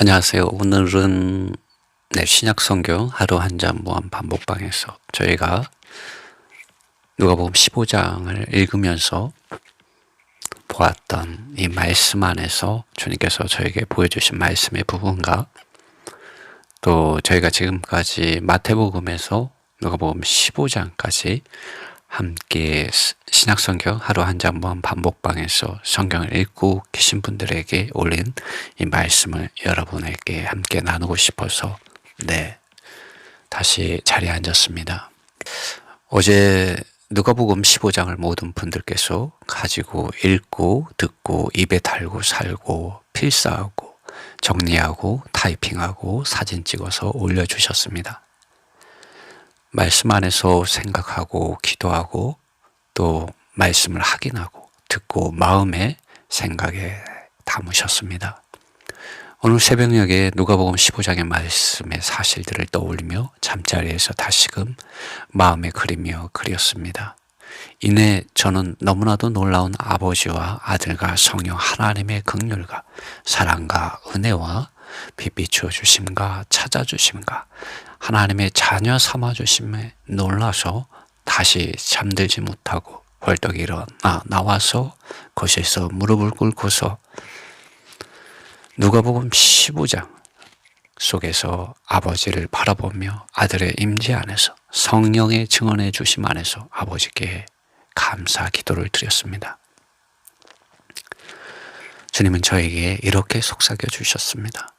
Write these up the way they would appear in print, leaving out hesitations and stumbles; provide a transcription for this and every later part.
안녕하세요. 오늘은 신약 성경 하루 한 잔 무한 반복방에서 저희가 누가복음 15장을 읽으면서 보았던 이 말씀 안에서 주님께서 저에게 보여주신 말씀의 부분과 또 저희가 지금까지 마태복음에서 누가복음 15장까지 함께 신약 성경 하루 한 잔 무한 반복방에서 성경을 읽고 계신 분들에게 올린 이 말씀을 여러분에게 함께 나누고 싶어서 다시 자리에 앉았습니다. 어제 누가복음 15장을 모든 분들께서 가지고 읽고 듣고 입에 달고 살고 필사하고 정리하고 타이핑하고 사진 찍어서 올려주셨습니다. 말씀 안에서 생각하고 기도하고 또 말씀을 확인하고 듣고 마음의 생각에 담으셨습니다. 오늘 새벽녘에 누가복음 15장의 말씀의 사실들을 떠올리며 잠자리에서 다시금 마음에 그리며 그렸습니다. 이내 저는 너무나도 놀라운 아버지와 아들과 성령 하나님의 긍휼과 사랑과 은혜와 빛비추어 주심과 찾아주심과 하나님의 자녀 삼아주심에 놀라서 다시 잠들지 못하고 벌떡 일어나 나와서 거실에서 무릎을 꿇고서 누가복음 15장 속에서 아버지를 바라보며 아들의 임재 안에서 성령의 증언해 주심 안에서 아버지께 감사 기도를 드렸습니다. 주님은 저에게 이렇게 속삭여 주셨습니다.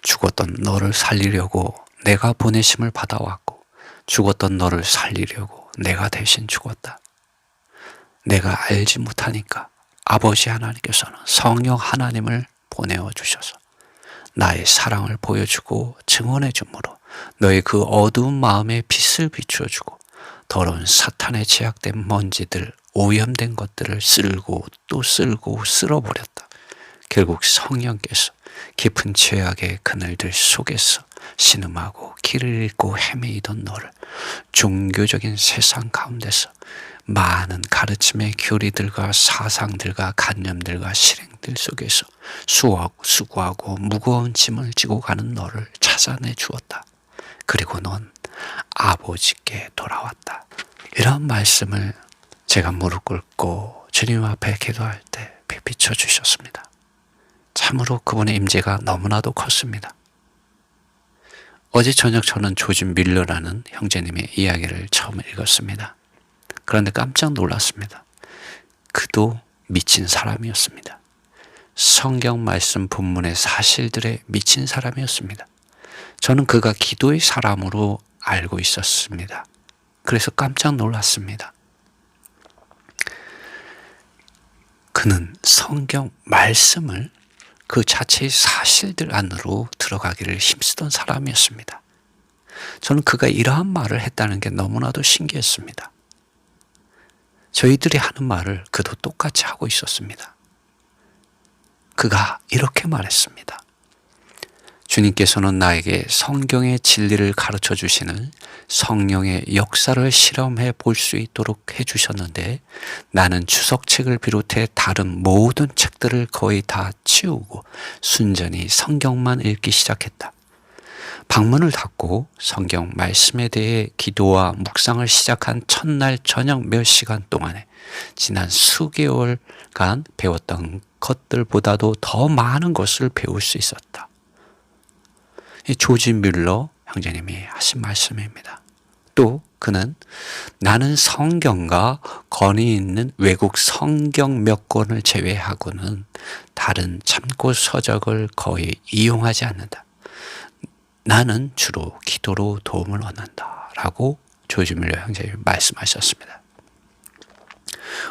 죽었던 너를 살리려고 내가 보내심을 받아왔고 죽었던 너를 살리려고 내가 대신 죽었다. 내가 알지 못하니까 아버지 하나님께서는 성령 하나님을 보내어 주셔서 나의 사랑을 보여주고 증언해 주므로 너의 그 어두운 마음에 빛을 비추어 주고 더러운 사탄의 제약된 먼지들 오염된 것들을 쓸고 또 쓸고 쓸어버렸다. 결국 성령께서 깊은 죄악의 그늘들 속에서 신음하고 길을 잃고 헤매이던 너를 종교적인 세상 가운데서 많은 가르침의 교리들과 사상들과 관념들과 실행들 속에서 수고하고 무거운 짐을 지고 가는 너를 찾아내 주었다. 그리고 넌 아버지께 돌아왔다. 이런 말씀을 제가 무릎 꿇고 주님 앞에 기도할 때 비춰 주셨습니다. 참으로 그분의 임재가 너무나도 컸습니다. 어제 저녁 저는 조지 밀러라는 형제님의 이야기를 처음 읽었습니다. 그런데 깜짝 놀랐습니다. 그도 미친 사람이었습니다. 성경 말씀 본문의 사실들에 미친 사람이었습니다. 저는 그가 기도의 사람으로 알고 있었습니다. 그래서 깜짝 놀랐습니다. 그는 성경 말씀을 그 자체의 사실들 안으로 들어가기를 힘쓰던 사람이었습니다. 저는 그가 이러한 말을 했다는 게 너무나도 신기했습니다. 저희들이 하는 말을 그도 똑같이 하고 있었습니다. 그가 이렇게 말했습니다. 주님께서는 나에게 성경의 진리를 가르쳐 주시는 성령의 역사를 실험해 볼 수 있도록 해주셨는데 나는 주석책을 비롯해 다른 모든 책들을 거의 다 치우고 순전히 성경만 읽기 시작했다. 방문을 닫고 성경 말씀에 대해 기도와 묵상을 시작한 첫날 저녁 몇 시간 동안에 지난 수개월간 배웠던 것들보다도 더 많은 것을 배울 수 있었다. 이 조지 밀러 형제님이 하신 말씀입니다. 또 그는 나는 성경과 권위 있는 외국 성경 몇 권을 제외하고는 다른 참고 서적을 거의 이용하지 않는다. 나는 주로 기도로 도움을 얻는다 라고 조지 밀러 형제님이 말씀하셨습니다.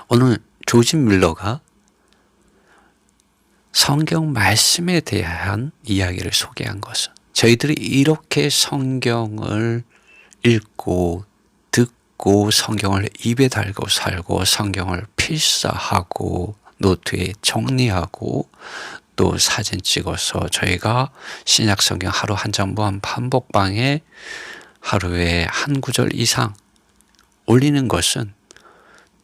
오늘 조지 밀러가 성경 말씀에 대한 이야기를 소개한 것은 저희들이 이렇게 성경을 읽고 듣고 성경을 입에 달고 살고 성경을 필사하고 노트에 정리하고 또 사진 찍어서 저희가 신약 성경 하루 한 장 무한 반복방에 하루에 한 구절 이상 올리는 것은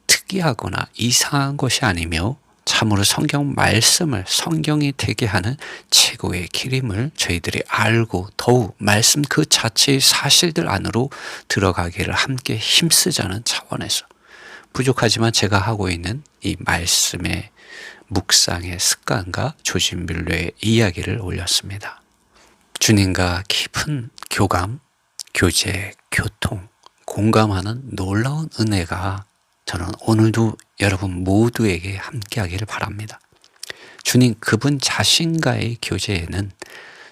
특이하거나 이상한 것이 아니며 참으로 성경 말씀을 성경이 되게 하는 최고의 길임을 저희들이 알고 더욱 말씀 그 자체의 사실들 안으로 들어가기를 함께 힘쓰자는 차원에서 부족하지만 제가 하고 있는 이 말씀의 묵상의 습관과 조진밀로의 이야기를 올렸습니다. 주님과 깊은 교감, 교제, 교통, 공감하는 놀라운 은혜가 저는 오늘도 여러분 모두에게 함께하기를 바랍니다. 주님 그분 자신과의 교제에는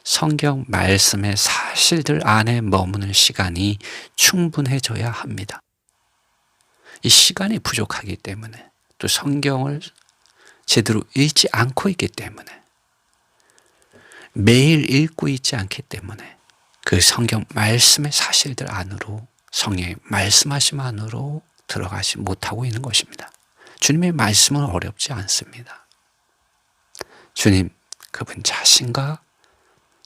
성경 말씀의 사실들 안에 머무는 시간이 충분해져야 합니다. 이 시간이 부족하기 때문에 또 성경을 제대로 읽지 않고 있기 때문에 매일 읽고 있지 않기 때문에 그 성경 말씀의 사실들 안으로 성령의 말씀하심 안으로 들어가지 못하고 있는 것입니다. 주님의 말씀은 어렵지 않습니다. 주님 그분 자신과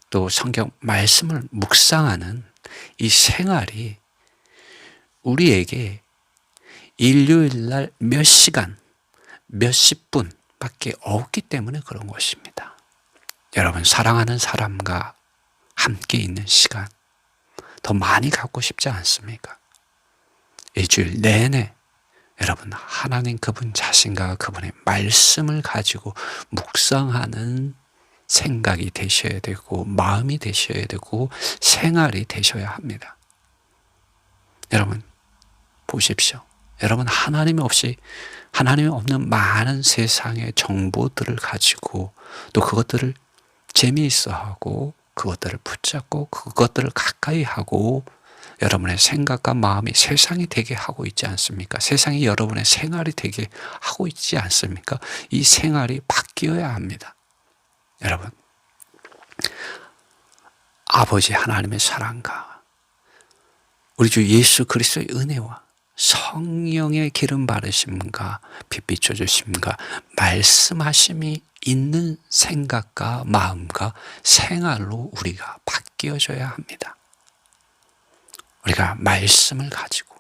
또 성경 말씀을 묵상하는 이 생활이 우리에게 일요일날 몇 시간, 몇십 분밖에 없기 때문에 그런 것입니다. 여러분 사랑하는 사람과 함께 있는 시간 더 많이 갖고 싶지 않습니까? 일주일 내내 여러분 하나님 그분 자신과 그분의 말씀을 가지고 묵상하는 생각이 되셔야 되고 마음이 되셔야 되고 생활이 되셔야 합니다. 여러분 보십시오. 여러분 하나님이 없는 많은 세상의 정보들을 가지고 또 그것들을 재미있어하고 그것들을 붙잡고 그것들을 가까이 하고 여러분의 생각과 마음이 세상이 되게 하고 있지 않습니까? 세상이 여러분의 생활이 되게 하고 있지 않습니까? 이 생활이 바뀌어야 합니다. 여러분 아버지 하나님의 사랑과 우리 주 예수 그리스도의 은혜와 성령의 기름 바르심과 빛 비춰주심과 말씀하심이 있는 생각과 마음과 생활로 우리가 바뀌어져야 합니다. 우리가 말씀을 가지고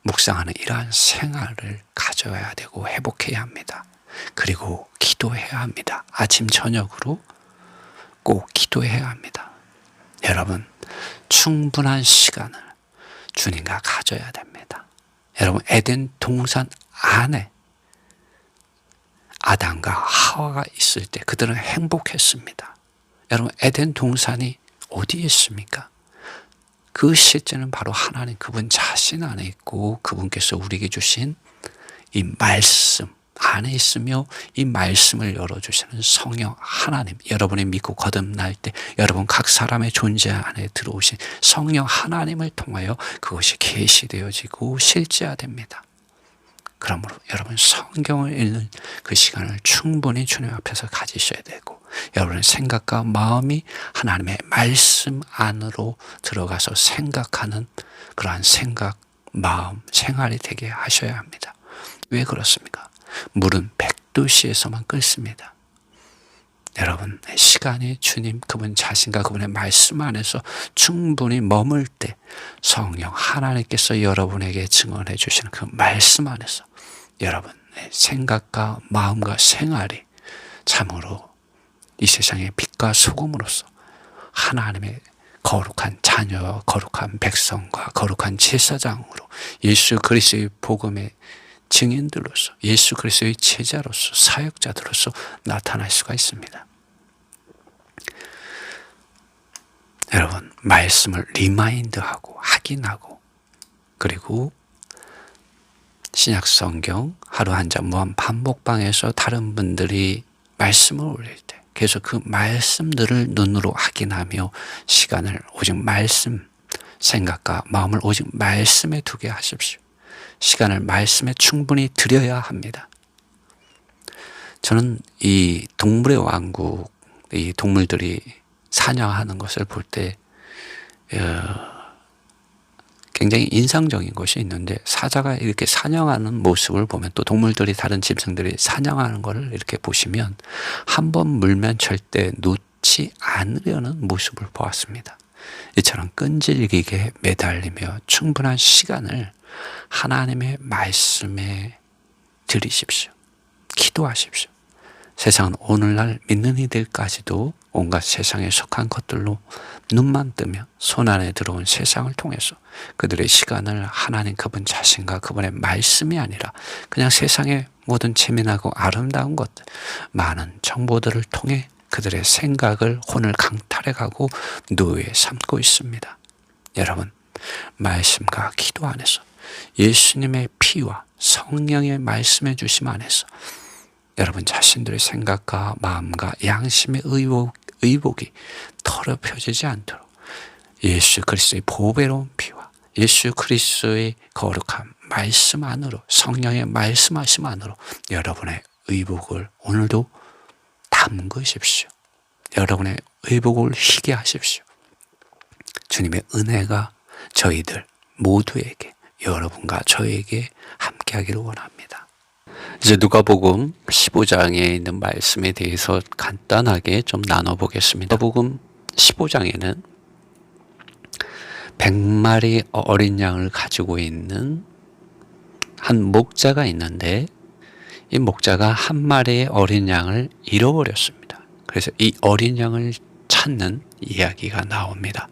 묵상하는 이러한 생활을 가져야 되고 회복해야 합니다. 그리고 기도해야 합니다. 아침 저녁으로 꼭 기도해야 합니다. 여러분 충분한 시간을 주님과 가져야 됩니다. 여러분 에덴 동산 안에 아담과 하와가 있을 때 그들은 행복했습니다. 여러분 에덴 동산이 어디에 있습니까? 그 실제는 바로 하나님 그분 자신 안에 있고 그분께서 우리에게 주신 이 말씀 안에 있으며 이 말씀을 열어주시는 성령 하나님 여러분이 믿고 거듭날 때 여러분 각 사람의 존재 안에 들어오신 성령 하나님을 통하여 그것이 계시되어지고 실제화됩니다. 그러므로 여러분 성경을 읽는 그 시간을 충분히 주님 앞에서 가지셔야 되고 여러분의 생각과 마음이 하나님의 말씀 안으로 들어가서 생각하는 그러한 생각, 마음, 생활이 되게 하셔야 합니다. 왜 그렇습니까? 물은 100도씨에서만 끓습니다. 여러분 시간이 주님 그분 자신과 그분의 말씀 안에서 충분히 머물 때 성령 하나님께서 여러분에게 증언해 주시는 그 말씀 안에서 여러분의 생각과 마음과 생활이 참으로 이 세상의 빛과 소금으로서 하나님의 거룩한 자녀, 거룩한 백성과 거룩한 제사장으로 예수 그리스도의 복음의 증인들로서 예수 그리스도의 제자로서 사역자들로서 나타날 수가 있습니다. 여러분 말씀을 리마인드하고 확인하고 그리고 신약 성경 하루 한 잔 무한 반복방에서 다른 분들이 말씀을 올릴 때 계속 그 말씀들을 눈으로 확인하며 시간을 오직 말씀 생각과 마음을 오직 말씀에 두게 하십시오. 시간을 말씀에 충분히 드려야 합니다. 저는 이 동물의 왕국, 이 동물들이 사냥하는 것을 볼 때 굉장히 인상적인 것이 있는데 사자가 이렇게 사냥하는 모습을 보면 또 동물들이 다른 짐승들이 사냥하는 것을 이렇게 보시면 한 번 물면 절대 놓지 않으려는 모습을 보았습니다. 이처럼 끈질기게 매달리며 충분한 시간을 하나님의 말씀에 들이십시오. 기도하십시오. 세상은 오늘날 믿는 이들까지도 온갖 세상에 속한 것들로 눈만 뜨면 손 안에 들어온 세상을 통해서 그들의 시간을 하나님 그분 자신과 그분의 말씀이 아니라 그냥 세상의 모든 재미나고 아름다운 것들, 많은 정보들을 통해 그들의 생각을 혼을 강탈해가고 노예에 삼고 있습니다. 여러분, 말씀과 기도 안에서 예수님의 피와 성령의 말씀해 주심 안에서 여러분 자신들의 생각과 마음과 양심의 의복이 더럽혀지지 않도록 예수 그리스도의 보배로운 피와 예수 그리스도의 거룩한 말씀 안으로, 성령의 말씀하심 안으로 여러분의 의복을 오늘도 담그십시오. 여러분의 의복을 희게 하십시오. 주님의 은혜가 저희들 모두에게, 여러분과 저에게 함께하기를 원합니다. 이제 누가복음 15장에 있는 말씀에 대해서 간단하게 좀 나눠보겠습니다. 누가복음 15장에는 100마리 어린 양을 가지고 있는 한 목자가 있는데, 이 목자가 한 마리의 어린 양을 잃어버렸습니다. 그래서 이 어린 양을 찾는 이야기가 나옵니다.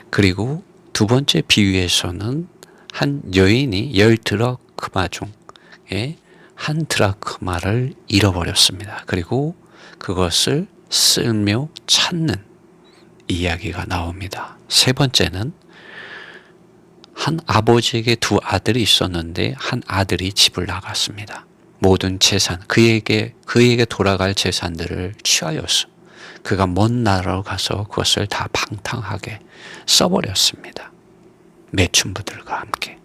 그리고 두 번째 비유에서는 한 여인이 10드라크마 중에 한 드라크마를 잃어버렸습니다. 그리고 그것을 쓸며 찾는 이야기가 나옵니다. 세 번째는 한 아버지에게 두 아들이 있었는데 한 아들이 집을 나갔습니다. 모든 재산, 그에게 돌아갈 재산들을 취하여서 그가 먼 나라로 가서 그것을 다 방탕하게 써버렸습니다. 매춘부들과 함께.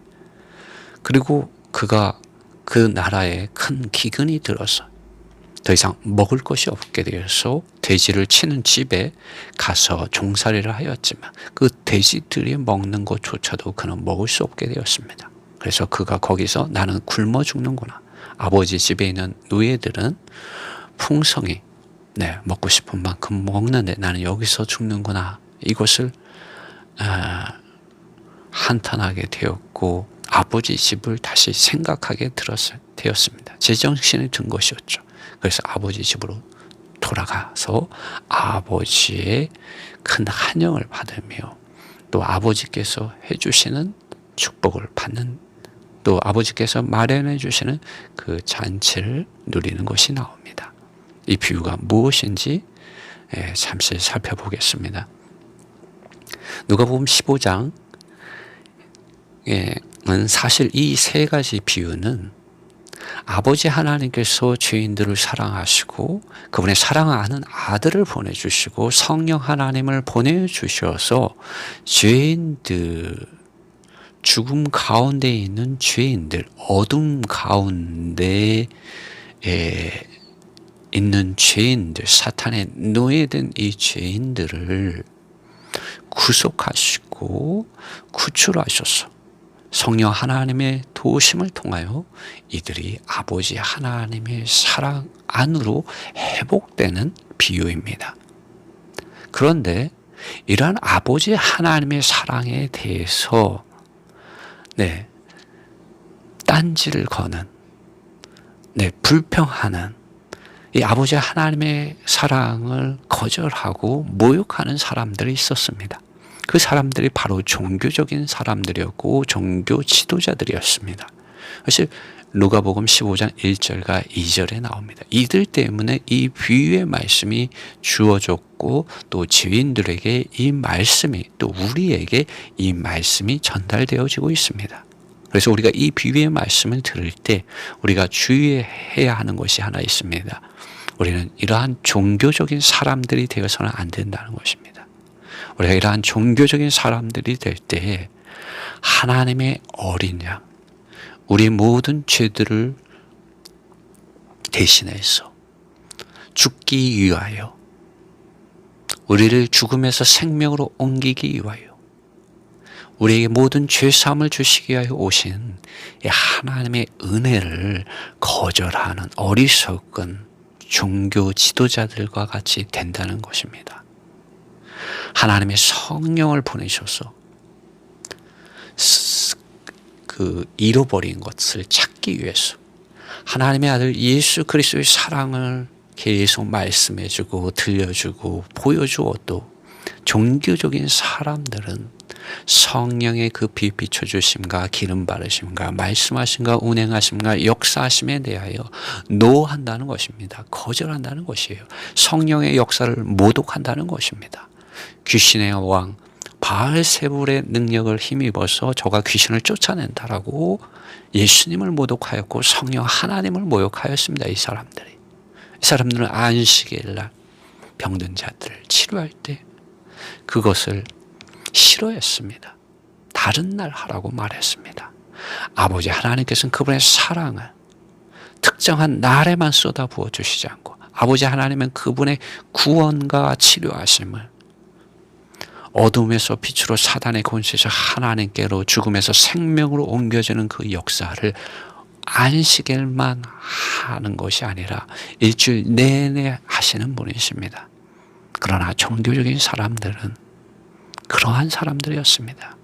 그리고 그가 그 나라에 큰 기근이 들어서 더 이상 먹을 것이 없게 되어서 돼지를 치는 집에 가서 종살이를 하였지만 그 돼지들이 먹는 것조차도 그는 먹을 수 없게 되었습니다. 그래서 그가 거기서 나는 굶어 죽는구나. 아버지 집에 있는 노예들은 풍성히 먹고 싶은 만큼 먹는데 나는 여기서 죽는구나. 이것을 한탄하게 되었고 아버지 집을 다시 생각하게 되었습니다. 제정신이 든 것이었죠. 그래서 아버지 집으로 돌아가서 아버지의 큰 환영을 받으며 또 아버지께서 해주시는 축복을 받는, 또 아버지께서 마련해 주시는 그 잔치를 누리는 것이 나옵니다. 이 비유가 무엇인지 잠시 살펴보겠습니다. 누가복음 15장은 사실 이 세 가지 비유는 아버지 하나님께서 죄인들을 사랑하시고 그분의 사랑하는 아들을 보내주시고 성령 하나님을 보내주셔서 죄인들, 죽음 가운데 있는 죄인들, 어둠 가운데 있는 죄인들, 사탄의 노예된 이 죄인들을 구속하시고 구출하셔서 성령 하나님의 도우심을 통하여 이들이 아버지 하나님의 사랑 안으로 회복되는 비유입니다. 그런데 이러한 아버지 하나님의 사랑에 대해서 딴지를 거는, 불평하는 이 아버지 하나님의 사랑을 거절하고 모욕하는 사람들이 있었습니다. 그 사람들이 바로 종교적인 사람들이었고 종교 지도자들이었습니다. 사실 누가복음 15장 1절과 2절에 나옵니다. 이들 때문에 이 비유의 말씀이 주어졌고 또 죄인들에게 이 말씀이, 또 우리에게 이 말씀이 전달되어지고 있습니다. 그래서 우리가 이 비유의 말씀을 들을 때 우리가 주의해야 하는 것이 하나 있습니다. 우리는 이러한 종교적인 사람들이 되어서는 안 된다는 것입니다. 우리가 이러한 종교적인 사람들이 될 때 하나님의 어린 양, 우리 모든 죄들을 대신해서 죽기 위하여, 우리를 죽음에서 생명으로 옮기기 위하여, 우리에게 모든 죄사함을 주시기 위하여 오신 이 하나님의 은혜를 거절하는 어리석은 종교 지도자들과 같이 된다는 것입니다. 하나님의 성령을 보내셔서 그 잃어버린 것을 찾기 위해서 하나님의 아들 예수 그리스도의 사랑을 계속 말씀해주고 들려주고 보여주어도 종교적인 사람들은 성령의 그 빛 비춰주심과 기름 바르심과 말씀하심과 운행하심과 역사하심에 대하여 노한다는 것입니다. 거절한다는 것이에요. 성령의 역사를 모독한다는 것입니다. 귀신의 왕 바알세불의 능력을 힘입어서 저가 귀신을 쫓아낸다라고 예수님을 모독하였고 성령 하나님을 모욕하였습니다. 이 사람들은 안식일 날 병든 자들을 치료할 때 그것을 싫어했습니다. 다른 날 하라고 말했습니다. 아버지 하나님께서는 그분의 사랑을 특정한 날에만 쏟아부어 주시지 않고 아버지 하나님은 그분의 구원과 치료하심을 어둠에서 빛으로 사단의 권세에서 하나님께로 죽음에서 생명으로 옮겨지는 그 역사를 안식일만 하는 것이 아니라 일주일 내내 하시는 분이십니다. 그러나 종교적인 사람들은 그러한 사람들이었습니다.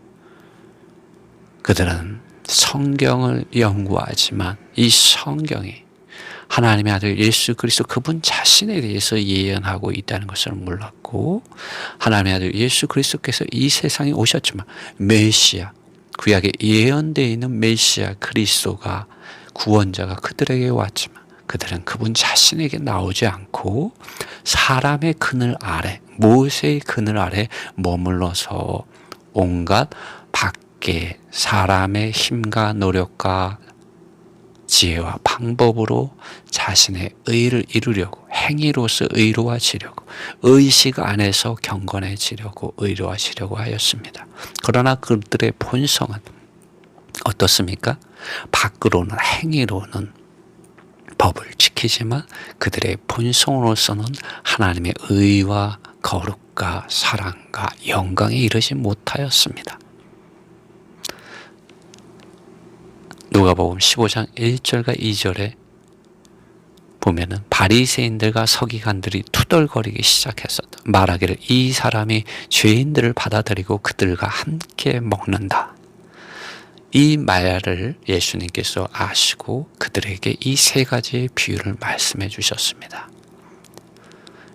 그들은 성경을 연구하지만 이 성경이 하나님의 아들 예수 그리스도 그분 자신에 대해서 예언하고 있다는 것을 몰랐고 하나님의 아들 예수 그리스도께서 이 세상에 오셨지만 메시아, 구약에 예언되어 있는 메시아 그리스도가 구원자가 그들에게 왔지만 그들은 그분 자신에게 나오지 않고 사람의 그늘 아래, 모세의 그늘 아래 머물러서 온갖 밖에 사람의 힘과 노력과 지혜와 방법으로 자신의 의를 이루려고 행위로서 의로워지려고 의식 안에서 경건해지려고 의로워지려고 하였습니다. 그러나 그들의 본성은 어떻습니까? 밖으로는 행위로는 법을 지키지만 그들의 본성으로서는 하나님의 의와 거룩과 사랑과 영광에 이르지 못하였습니다. 누가복음 15장 1절과 2절에 보면은 바리새인들과 서기관들이 투덜거리기 시작했었다. 말하기를 이 사람이 죄인들을 받아들이고 그들과 함께 먹는다. 이 말을 예수님께서 아시고 그들에게 이 세 가지의 비유를 말씀해 주셨습니다.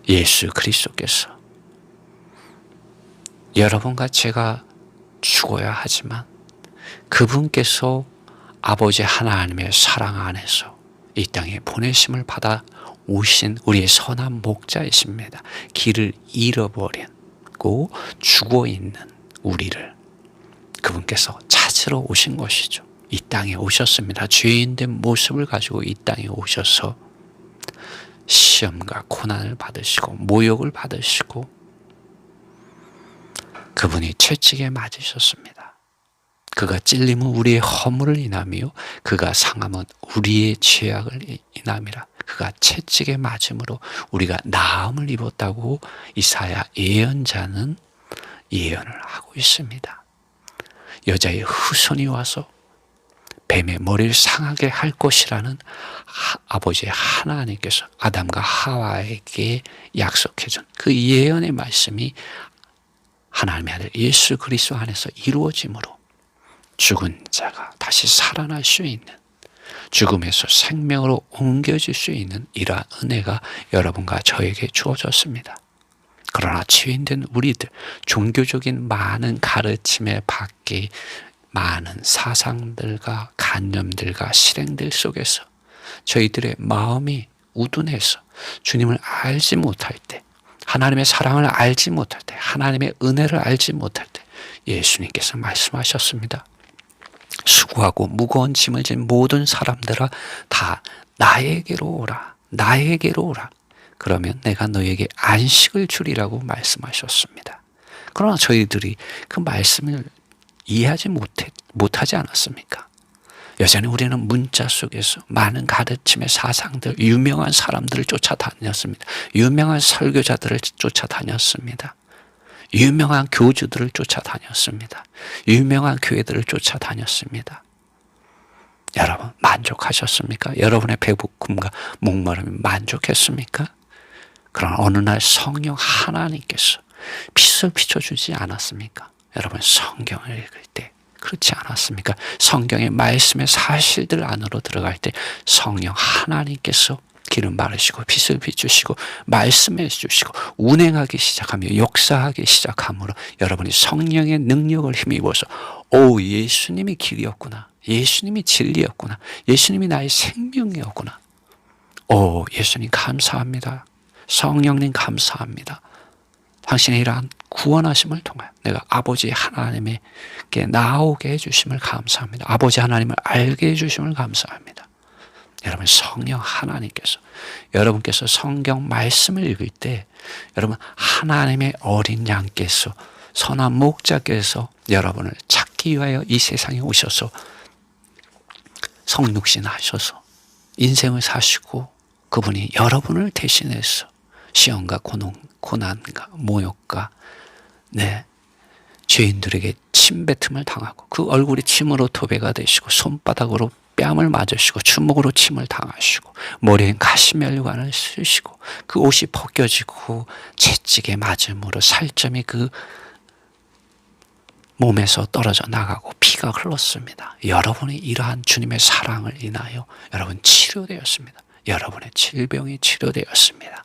예수 그리스도께서 여러분과 제가 죽어야 하지만 그분께서 아버지 하나님의 사랑 안에서 이 땅에 보내심을 받아 오신 우리의 선한 목자이십니다. 길을 잃어버리고 죽어있는 우리를 그분께서 찾으러 오신 것이죠. 이 땅에 오셨습니다. 죄인된 모습을 가지고 이 땅에 오셔서 시험과 고난을 받으시고 모욕을 받으시고 그분이 채찍에 맞으셨습니다. 그가 찔림은 우리의 허물을 인하며 그가 상함은 우리의 죄악을 인함이라. 그가 채찍에 맞음으로 우리가 나음을 입었다고 이사야 예언자는 예언을 하고 있습니다. 여자의 후손이 와서 뱀의 머리를 상하게 할 것이라는 아버지 하나님께서 아담과 하와에게 약속해준 그 예언의 말씀이 하나님의 아들 예수 그리스도 안에서 이루어짐으로 죽은 자가 다시 살아날 수 있는, 죽음에서 생명으로 옮겨질 수 있는 이러한 은혜가 여러분과 저에게 주어졌습니다. 그러나 죄인된 우리들, 종교적인 많은 가르침에 밖에 많은 사상들과 관념들과 실행들 속에서 저희들의 마음이 우둔해서 주님을 알지 못할 때, 하나님의 사랑을 알지 못할 때, 하나님의 은혜를 알지 못할 때 예수님께서 말씀하셨습니다. 수고하고 무거운 짐을 진 모든 사람들아 다 나에게로 오라. 나에게로 오라. 그러면 내가 너에게 안식을 주리라고 말씀하셨습니다. 그러나 저희들이 그 말씀을 이해하지 못하지 않았습니까? 여전히 우리는 문자 속에서 많은 가르침의 사상들, 유명한 사람들을 쫓아다녔습니다. 유명한 설교자들을 쫓아다녔습니다. 유명한 교주들을 쫓아다녔습니다. 유명한 교회들을 쫓아다녔습니다. 여러분 만족하셨습니까? 여러분의 배고픔과 목마름이 만족했습니까? 그러나 어느 날 성령 하나님께서 빛을 비춰주지 않았습니까? 여러분 성경을 읽을 때 그렇지 않았습니까? 성경의 말씀의 사실들 안으로 들어갈 때 성령 하나님께서 기름 바르시고 빛을 비추시고 말씀해 주시고 운행하기 시작하며 역사하기 시작함으로 여러분이 성령의 능력을 힘입어서 예수님이 길이었구나, 예수님이 진리였구나, 예수님이 나의 생명이었구나, 예수님 감사합니다, 성령님 감사합니다, 당신의 이러한 구원하심을 통하여 내가 아버지 하나님께 나오게 해주심을 감사합니다. 아버지 하나님을 알게 해주심을 감사합니다. 여러분, 성령 하나님께서 여러분께서 성경 말씀을 읽을 때 여러분 하나님의 어린 양께서 선한 목자께서 여러분을 찾기 위하여 이 세상에 오셔서 성육신 하셔서 인생을 사시고 그분이 여러분을 대신해서 시험과 고난과 모욕과 죄인들에게 침뱉음을 당하고 그 얼굴이 침으로 도배가 되시고 손바닥으로 뺨을 맞으시고 주먹으로 침을 당하시고 머리엔 가시면류관을 쓰시고 그 옷이 벗겨지고 채찍에 맞음으로 살점이 그 몸에서 떨어져 나가고 피가 흘렀습니다. 여러분이 이러한 주님의 사랑을 인하여 여러분 치료되었습니다. 여러분의 질병이 치료되었습니다.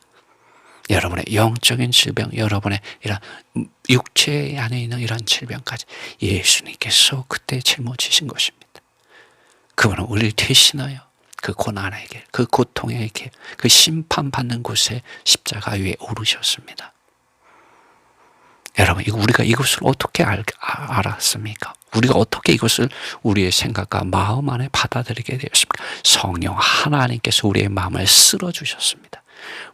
여러분의 영적인 질병, 여러분의 이런 육체 안에 있는 이런 질병까지 예수님께서 그때 짊어지신 것입니다. 그분은 우리를 대신하여 그 고난의 길, 그 고통의 길, 그 심판받는 곳에 십자가 위에 오르셨습니다. 여러분, 우리가 이것을 어떻게 알았습니까? 우리가 어떻게 이것을 우리의 생각과 마음 안에 받아들이게 되었습니까? 성령 하나님께서 우리의 마음을 쓸어주셨습니다.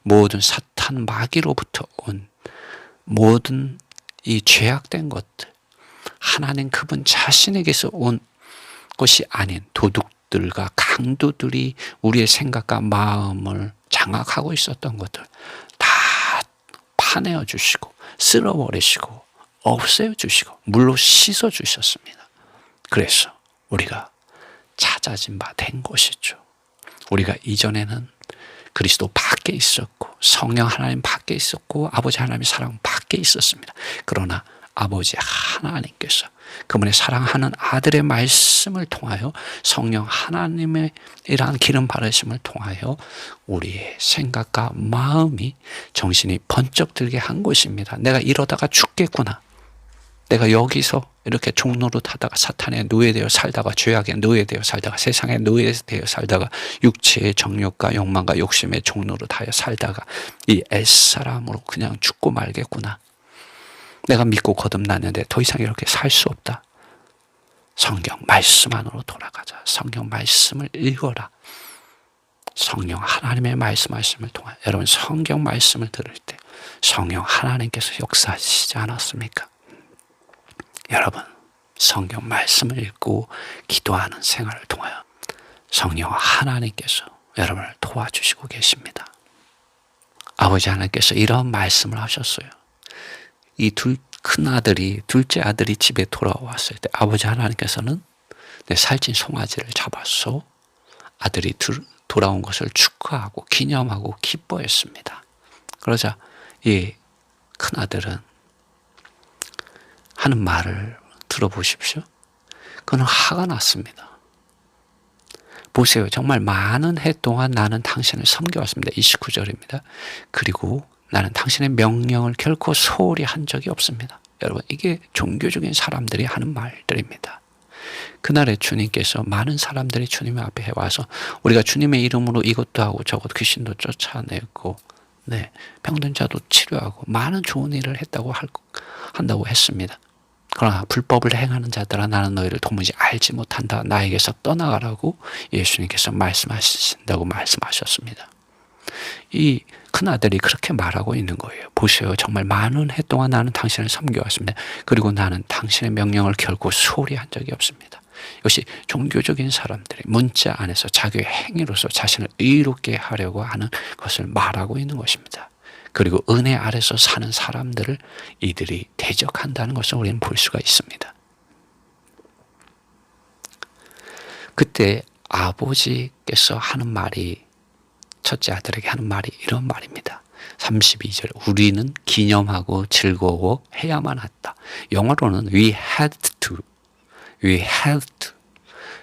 모든 사탄 마귀로부터 온 모든 이 죄악된 것들, 하나님 그분 자신에게서 온 것이 아닌 도둑들과 강도들이 우리의 생각과 마음을 장악하고 있었던 것들 다 파내어 주시고 쓸어버리시고 없애어 주시고 물로 씻어 주셨습니다. 그래서 우리가 찾아진 바 된 것이죠. 우리가 이전에는 그리스도 밖에 있었고 성령 하나님 밖에 있었고 아버지 하나님의 사랑 밖에 있었습니다. 그러나 아버지 하나님께서 그분의 사랑하는 아들의 말씀을 통하여 성령 하나님의 이러한 기름 바르심을 통하여 우리의 생각과 마음이 정신이 번쩍 들게 한 것입니다. 내가 이러다가 죽겠구나. 내가 여기서 이렇게 종로로 타다가 사탄에 노예되어 살다가 죄악에 노예되어 살다가 세상에 노예되어 살다가 육체의 정욕과 욕망과 욕심의 종로로 타여 살다가 이 옛사람으로 그냥 죽고 말겠구나. 내가 믿고 거듭났는데 더 이상 이렇게 살 수 없다. 성경 말씀 안으로 돌아가자. 성경 말씀을 읽어라. 성령 하나님의 말씀하심을 통해 여러분 성경 말씀을 들을 때 성령 하나님께서 역사하시지 않았습니까? 여러분 성경 말씀을 읽고 기도하는 생활을 통하여 성령 하나님께서 여러분을 도와주시고 계십니다. 아버지 하나님께서 이런 말씀을 하셨어요. 이 둘째 아들이 집에 돌아왔을 때 아버지 하나님께서는 살찐 송아지를 잡아서 아들이 돌아온 것을 축하하고 기념하고 기뻐했습니다. 그러자 이 큰아들은 하는 말을 들어보십시오. 그는 화가 났습니다. 보세요. 정말 많은 해 동안 나는 당신을 섬겨왔습니다. 29절입니다. 그리고 나는 당신의 명령을 결코 소홀히 한 적이 없습니다. 여러분 이게 종교적인 사람들이 하는 말들입니다. 그날에 주님께서 많은 사람들이 주님 앞에 와서 우리가 주님의 이름으로 이것도 하고 저것도 귀신도 쫓아내고 병든 자도 치료하고 많은 좋은 일을 한다고 했습니다. 그러나 불법을 행하는 자들아 나는 너희를 도무지 알지 못한다. 나에게서 떠나가라고 예수님께서 말씀하신다고 말씀하셨습니다. 이 큰아들이 그렇게 말하고 있는 거예요. 보세요. 정말 많은 해 동안 나는 당신을 섬겨왔습니다. 그리고 나는 당신의 명령을 결코 소홀히 한 적이 없습니다. 이것이 종교적인 사람들이 문자 안에서 자기의 행위로서 자신을 의롭게 하려고 하는 것을 말하고 있는 것입니다. 그리고 은혜 아래서 사는 사람들을 이들이 대적한다는 것을 우리는 볼 수가 있습니다. 그때 아버지께서 하는 말이 첫째 아들에게 하는 말이 이런 말입니다. 32절 우리는 기념하고 즐거워 해야만 했다. 영어로는 we had to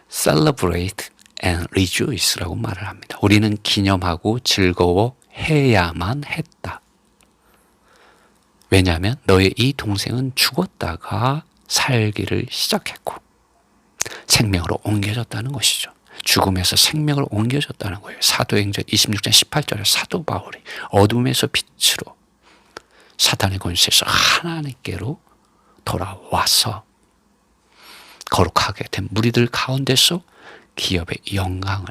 celebrate and rejoice라고 말을 합니다. 우리는 기념하고 즐거워해야만 했다. 왜냐하면 너의 이 동생은 죽었다가 살기를 시작했고 생명으로 옮겨졌다는 것이죠. 죽음에서 생명을 옮겨졌다는 거예요. 사도행전 26장 18절에 사도 바울이 어둠에서 빛으로 사탄의 권세에서 하나님께로 돌아와서 거룩하게 된 무리들 가운데서 기업의 영광을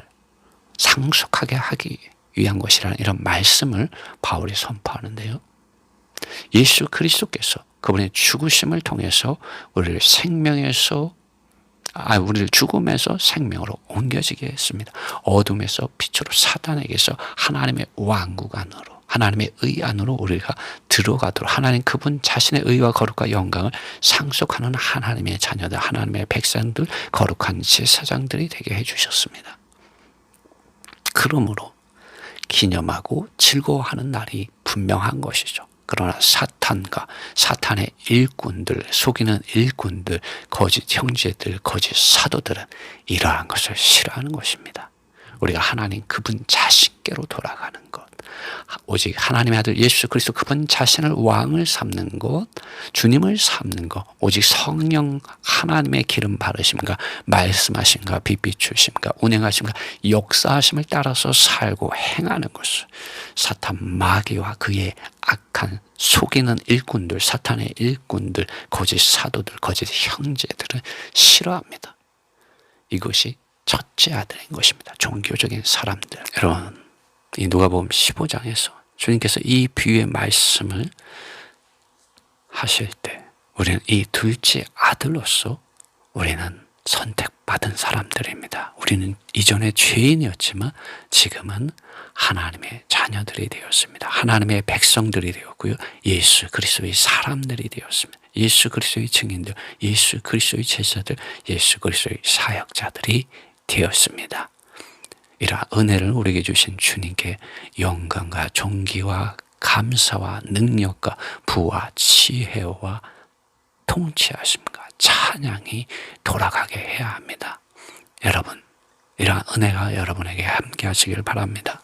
상속하게 하기 위한 것이라는 이런 말씀을 바울이 선포하는데요. 예수 그리스도께서 그분의 죽으심을 통해서 우리를 죽음에서 생명으로 옮겨지게 했습니다. 어둠에서 빛으로 사단에게서 하나님의 왕국 안으로, 하나님의 의 안으로 우리가 들어가도록 하나님 그분 자신의 의와 거룩과 영광을 상속하는 하나님의 자녀들, 하나님의 백성들, 거룩한 제사장들이 되게 해주셨습니다. 그러므로 기념하고 즐거워하는 날이 분명한 것이죠. 그러나 사탄과 사탄의 일꾼들, 속이는 일꾼들, 거짓 형제들, 거짓 사도들은 이러한 것을 싫어하는 것입니다. 우리가 하나님 그분 자신께로 돌아가는 것, 오직 하나님의 아들 예수 그리스도 그분 자신을 왕을 삼는 것, 주님을 삼는 것, 오직 성령 하나님의 기름 바르심과 말씀하심과 빛 주심과 운행하심과 역사하심을 따라서 살고 행하는 것을 사탄 마귀와 그의 악한 속이는 일꾼들, 사탄의 일꾼들, 거짓 사도들, 거짓 형제들은 싫어합니다. 이것이 첫째 아들인 것입니다. 종교적인 사람들. 여러분, 이 누가복음 15장에서 주님께서 이 비유의 말씀을 하실 때 우리는 이 둘째 아들로서 우리는 선택받은 사람들입니다. 우리는 이전에 죄인이었지만 지금은 하나님의 자녀들이 되었습니다. 하나님의 백성들이 되었고요. 예수 그리스도의 사람들이 되었습니다. 예수 그리스도의 증인들, 예수 그리스도의 제자들, 예수 그리스도의 사역자들이 되었습니다. 이러한 은혜를 우리에게 주신 주님께 영광과 존귀와 감사와 능력과 부와 지혜와 통치하심과 찬양이 돌아가게 해야 합니다. 여러분, 이러한 은혜가 여러분에게 함께 하시길 바랍니다.